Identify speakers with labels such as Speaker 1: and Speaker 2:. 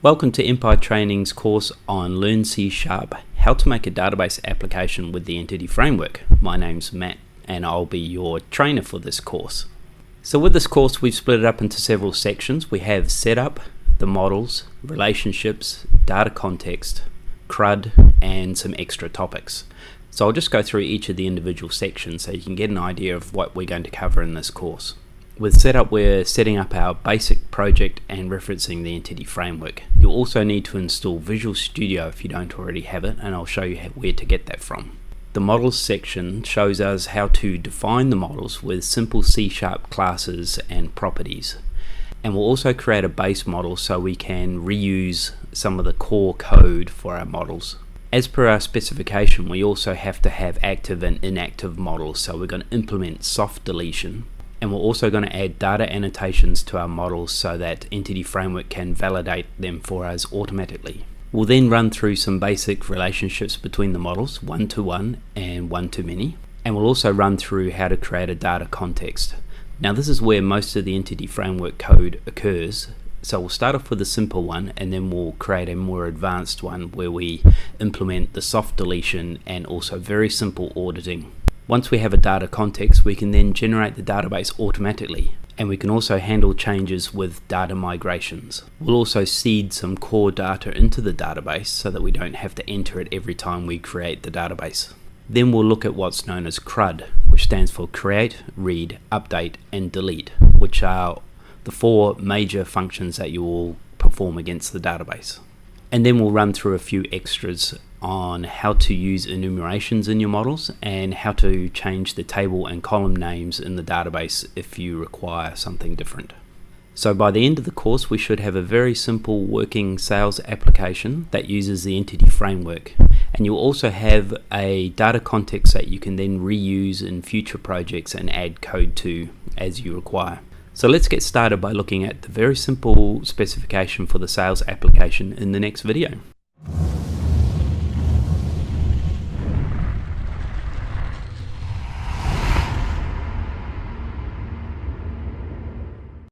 Speaker 1: Welcome to Empire Training's course on Learn C#, how to make a database application with the Entity Framework. My name's Matt and I'll be your trainer for this course. So with this course we've split it up into several sections. We have setup, the models, relationships, data context, CRUD, and some extra topics. So I'll just go through each of the individual sections so you can get an idea of what we're going to cover in this course. With setup, we're setting up our basic project and referencing the Entity Framework. You'll also need to install Visual Studio if you don't already have it, and I'll show you where to get that from. The models section shows us how to define the models with simple C# classes and properties. And we'll also create a base model so we can reuse some of the core code for our models. As per our specification, we also have to have active and inactive models, so we're going to implement soft deletion. And we're also going to add data annotations to our models so that Entity Framework can validate them for us automatically. We'll then run through some basic relationships between the models, one-to-one and one-to-many. And we'll also run through how to create a data context. Now this is where most of the Entity Framework code occurs. So we'll start off with a simple one and then we'll create a more advanced one where we implement the soft deletion and also very simple auditing. Once we have a data context, we can then generate the database automatically, and we can also handle changes with data migrations. We'll also seed some core data into the database so that we don't have to enter it every time we create the database. Then we'll look at what's known as CRUD, which stands for Create, Read, Update, and Delete, which are the four major functions that you will perform against the database. And then we'll run through a few extras on how to use enumerations in your models and how to change the table and column names in the database if you require something different. So by the end of the course we should have a very simple working sales application that uses the Entity Framework, and you'll also have a data context that you can then reuse in future projects and add code to as you require. So let's get started by looking at the very simple specification for the sales application in the next video.